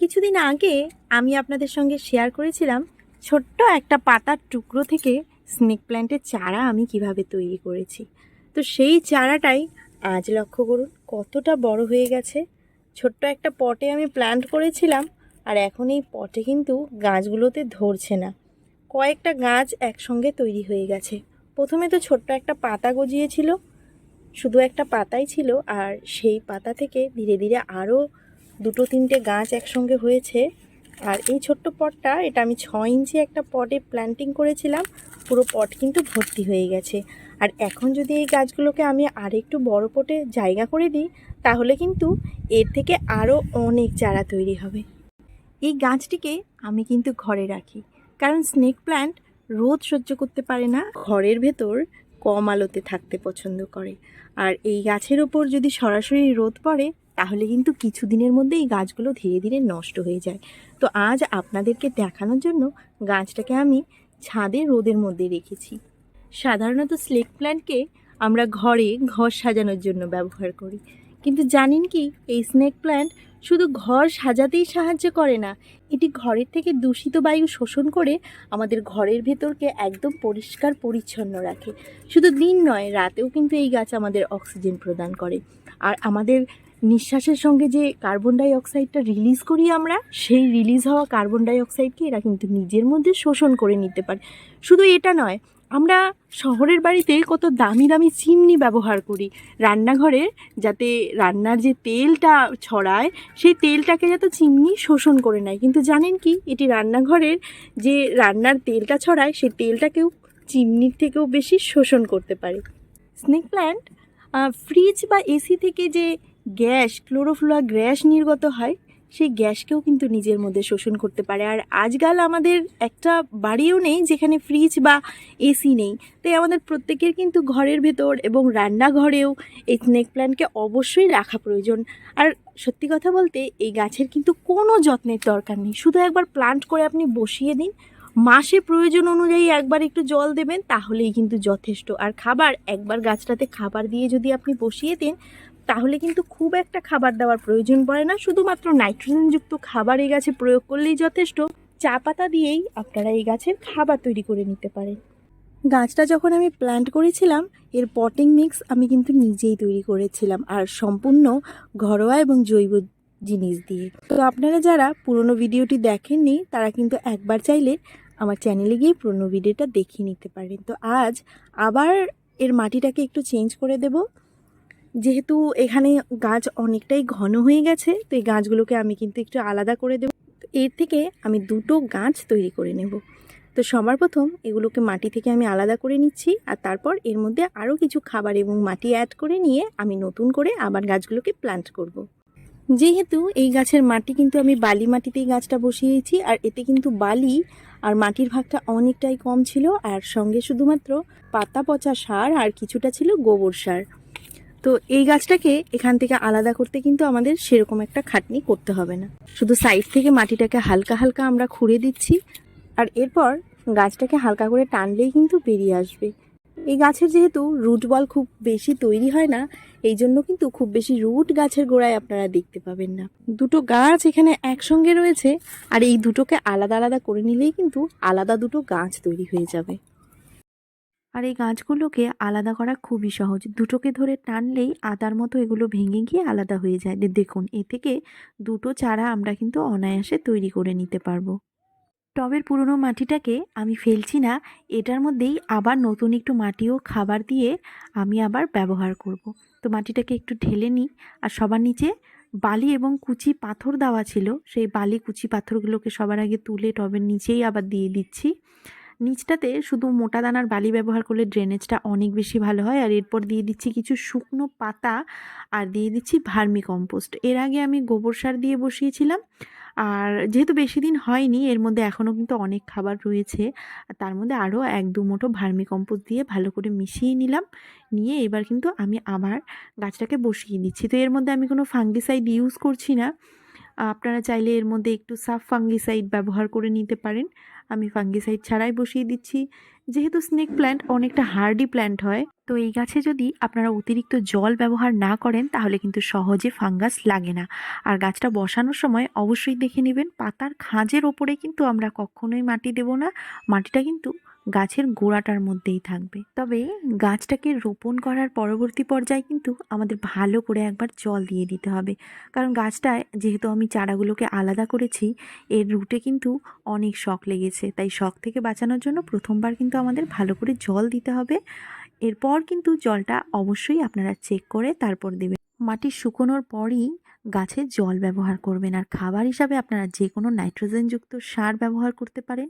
কিছুদিন আগে আমি আপনাদের সঙ্গে শেয়ার করেছিলাম ছোট্ট একটা পাতার টুকরো থেকে স্নেক প্ল্যান্টের চারা আমি কিভাবে তৈরি করেছি। তো সেই চারাটাই আজ লক্ষ্য করুন কতটা বড় হয়ে গেছে। ছোট্ট একটা পটে আমি প্ল্যান্ট করেছিলাম, আর এখন এই পটে কিন্তু গাছগুলোতে ধরছে না। কয়েকটা গাছ একসঙ্গে তৈরি হয়ে গেছে। প্রথমে তো ছোট্ট একটা পাতা গজিয়েছিল, শুধু একটা পাতাই ছিল, আর সেই পাতা থেকে ধীরে ধীরে আরও দুটো তিনটে গাছ একসঙ্গে হয়েছে। আর এই ছোট্ট পটটা, এটা আমি 6 ইঞ্চি একটা পটে প্ল্যান্টিং করেছিলাম। পুরো পট কিন্তু ভর্তি হয়ে গেছে। আর এখন যদি এই গাছগুলোকে আমি আরেকটু বড় পটে জায়গা করে দিই, তাহলে কিন্তু এর থেকে আরও অনেক চারা তৈরি হবে। এই গাছটিকে আমি কিন্তু ঘরে রাখি, কারণ স্নেক প্ল্যান্ট রোদ সহ্য করতে পারে না, ঘরের ভেতর কম আলোতে থাকতে পছন্দ করে। আর এই গাছের ওপর যদি সরাসরি রোদ পড়ে, তাহলে কিন্তু কিছুদিনের মধ্যে এই গাছগুলো ধীরে ধীরে নষ্ট হয়ে যায়। তো আজ আপনাদেরকে দেখানোর জন্য গাছটাকে আমি ছাদে রোদের মধ্যে রেখেছি। সাধারণত স্নেক প্ল্যান্টকে আমরা ঘর সাজানোর জন্য ব্যবহার করি, কিন্তু জানেন কি, এই স্নেক প্ল্যান্ট শুধু ঘর সাজাতেই সাহায্য করে না, এটি ঘরের থেকে দূষিত বায়ু শোষণ করে আমাদের ঘরের ভেতরকে একদম পরিষ্কার পরিচ্ছন্ন রাখে। শুধু দিন নয়, রাতেও কিন্তু এই গাছ আমাদের অক্সিজেন প্রদান করে। আর আমাদের নিঃশ্বাসের সঙ্গে যে কার্বন ডাই অক্সাইডটা রিলিজ করি আমরা, সেই রিলিজ হওয়া কার্বন ডাই অক্সাইডকে এরা কিন্তু নিজের মধ্যে শোষণ করে নিতে পারে। শুধু এটা নয়, আমরা শহরের বাড়িতে কত দামি দামি চিমনি ব্যবহার করি রান্নাঘরে, যাতে রান্নার যে তেলটা ছড়ায় সেই তেলটাকে যাতে চিমনি শোষণ করে নেয়। কিন্তু জানেন কি, এটি রান্নাঘরের যে রান্নার তেলটা ছড়ায় সেই তেলটাকেও চিমনির থেকেও বেশি শোষণ করতে পারে। স্নেক প্ল্যান্ট ফ্রিজ বা এসি থেকে যে গ্যাস, ক্লোরোফ্লোরা গ্যাস নির্গত হয়, সেই গ্যাসকেও কিন্তু নিজের মধ্যে শোষণ করতে পারে। আর আজকাল আমাদের একটা বাড়িও নেই যেখানে ফ্রিজ বা এসি নেই, তাই আমাদের প্রত্যেকের কিন্তু ঘরের ভেতর এবং রান্নাঘরেও এই স্নেক প্ল্যান্টকে অবশ্যই রাখা প্রয়োজন। আর সত্যি কথা বলতে, এই গাছের কিন্তু কোনো যত্নের দরকার নেই, শুধু একবার প্ল্যান্ট করে আপনি বসিয়ে দিন, মাসে প্রয়োজন অনুযায়ী একবার একটু জল দেবেন, তাহলেই কিন্তু যথেষ্ট। আর খাবার, একবার গাছটাতে খাবার দিয়ে যদি আপনি বসিয়ে দেন, তাহলে কিন্তু খুব একটা খাবার দেওয়ার প্রয়োজন পড়ে না, শুধুমাত্র নাইট্রোজেনযুক্ত খাবার এই গাছে প্রয়োগ করলেই যথেষ্ট। চা পাতা দিয়েই আপনারা এই গাছের খাবার তৈরি করে নিতে পারেন। গাছটা যখন আমি প্ল্যান্ট করেছিলাম, এর পটিং মিক্স আমি কিন্তু নিজেই তৈরি করেছিলাম, আর সম্পূর্ণ ঘরোয়া এবং জৈব জিনিস দিয়ে। তো আপনারা যারা পুরনো ভিডিওটি দেখেননি, তারা কিন্তু একবার চাইলে আমার চ্যানেলে গিয়ে পুরনো ভিডিওটা দেখিয়ে নিতে পারেন। তো আজ আবার এর মাটিটাকে একটু চেঞ্জ করে দেব, যেহেতু এখানে গাছ অনেকটাই ঘন হয়ে গেছে, তো এই গাছগুলোকে আমি কিন্তু একটু আলাদা করে দেব। এর থেকে আমি দুটো গাছ তৈরি করে নেব। তো সবার প্রথম এগুলোকে মাটি থেকে আমি আলাদা করে নিচ্ছি, আর তারপর এর মধ্যে আরও কিছু খাবার এবং মাটি অ্যাড করে নিয়ে আমি নতুন করে আবার গাছগুলোকে প্ল্যান্ট করব। যেহেতু এই গাছের মাটি কিন্তু আমি বালি মাটিতেই গাছটা বসিয়েছি, আর এতে কিন্তু বালি আর মাটির ভাগটা অনেকটাই কম ছিল, আর সঙ্গে শুধুমাত্র পাতা পচা সার আর কিছুটা ছিল গোবর সার। তো এই গাছটাকে এখান থেকে আলাদা করতে কিন্তু আমাদের সেরকম একটা খাটনি করতে হবে না, শুধু সাইড থেকে মাটিটাকে হালকা হালকা আমরা খুঁড়ে দিচ্ছি, আর এরপর গাছটাকে হালকা করে টানলেই কিন্তু বেরিয়ে আসবে। এই গাছের যেহেতু রুট বল খুব বেশি তৈরি হয় না, এই জন্য কিন্তু খুব বেশি রুট গাছের গোড়ায় আপনারা দেখতে পাবেন না। দুটো গাছ এখানে একসঙ্গে রয়েছে, আর এই দুটোকে আলাদা আলাদা করে নিলেই কিন্তু আলাদা দুটো গাছ তৈরি হয়ে যাবে। আর এই গাছগুলোকে আলাদা করা খুবই সহজ, দুটোকে ধরে টানলেই আদার মতো এগুলো ভেঙে গিয়ে আলাদা হয়ে যায়। দেখুন, এ থেকে দুটো চারা আমরা কিন্তু অনায়াসে তৈরি করে নিতে পারবো। টবের পুরনো মাটিটাকে আমি ফেলছি না, এটার মধ্যেই আবার নতুন একটু মাটি ও খাবার দিয়ে আমি আবার ব্যবহার করব। তো মাটিটাকে একটু ঢেলে নিই, আর সবার নিচে বালি এবং কুচি পাথর দেওয়া ছিল, সেই বালি কুচি পাথরগুলোকে সবার আগে তুলে টবের নিচেই আবার দিয়ে দিচ্ছি। নিচটাতে শুধু মোটা দানার বালি ব্যবহার করলে ড্রেনেজটা অনেক বেশি ভালো হয়। আর এরপর দিয়ে দিচ্ছি কিছু শুকনো পাতা, আর দিয়ে দিচ্ছি ভার্মি কম্পোস্ট। এর আগে আমি গোবর সার দিয়ে বসিয়েছিলাম, আর যেহেতু বেশি দিন হয়নি, এর মধ্যে এখনও কিন্তু অনেক খাবার রয়েছে, আর তার মধ্যে আরও 1-2 মুঠো ভার্মি কম্পোস্ট দিয়ে ভালো করে মিশিয়ে নিলাম। নিয়ে এবার কিন্তু আমি আবার গাছটাকে বসিয়ে দিচ্ছি। তো এর মধ্যে আমি কোনো ফাঙ্গিসাইড ইউজ করছি না, আপনারা চাইলে এর মধ্যে একটু সাব ফাঙ্গিসাইড ব্যবহার করে নিতে পারেন। আমি ফাঙ্গিসাইড ছাড়াই বসিয়ে দিচ্ছি। যেহেতু স্নেক প্ল্যান্ট অনেকটা হার্ডি প্ল্যান্ট হয়, তো এই গাছে যদি আপনারা অতিরিক্ত জল ব্যবহার না করেন তাহলে কিন্তু সহজে ফাঙ্গাস লাগে না। আর গাছটা বসানোর সময় অবশ্যই দেখে নেবেন পাতার খাঁজের ওপরে কিন্তু আমরা কখনোই মাটি দেব না। মাটিটা কিন্তু গাছের গোড়াটার মধ্যেই থাকবে। তবে গাছটাকে রোপণ করার পরবর্তী পর্যায়ে কিন্তু আমাদের ভালো করে একবার জল দিয়ে দিতে হবে, কারণ গাছটায় যেহেতু আমি চারাগুলোকে আলাদা করেছি, এর রুটে কিন্তু অনেক শক লেগেছে। তাই শক থেকে বাঁচানোর জন্য প্রথমবার কিন্তু আমাদের ভালো করে জল দিতে হবে। এরপর কিন্তু জলটা অবশ্যই আপনারা চেক করে তারপর দেবেন। মাটি শুকোনোর পরই গাছে জল ব্যবহার করবেন। আর খাবার হিসাবে আপনারা যে কোনো নাইট্রোজেনযুক্ত সার ব্যবহার করতে পারেন,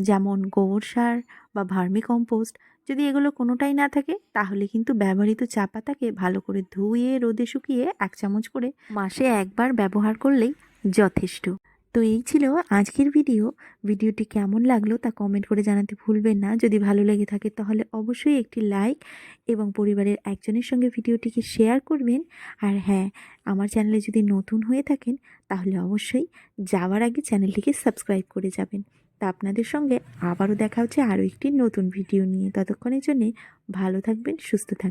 যেমন গোবর সার বা ভার্মি কম্পোস্ট। যদি এগুলো কোনোটাই না থাকে তাহলে কিন্তু ব্যবহৃত চা পাতাকে ভালো করে ধুয়ে রোদে শুকিয়ে 1 চামচ করে মাসে একবার ব্যবহার করলেই যথেষ্ট। তো এই ছিল আজকের ভিডিওটি কেমন লাগলো তা কমেন্ট করে জানাতে ভুলবেন না। যদি ভালো লেগে থাকে তাহলে অবশ্যই একটি লাইক এবং পরিবারের একজনের সঙ্গে ভিডিওটিকে শেয়ার করবেন। আর হ্যাঁ, আমার চ্যানেলে যদি নতুন হয়ে থাকেন তাহলে অবশ্যই যাওয়ার আগে চ্যানেলটিকে সাবস্ক্রাইব করে যাবেন। তা আপনাদের সঙ্গে আবারও দেখা হচ্ছে আরও একটি নতুন ভিডিও নিয়ে। ততক্ষণের জন্যে ভালো থাকবেন, সুস্থ থাকবেন।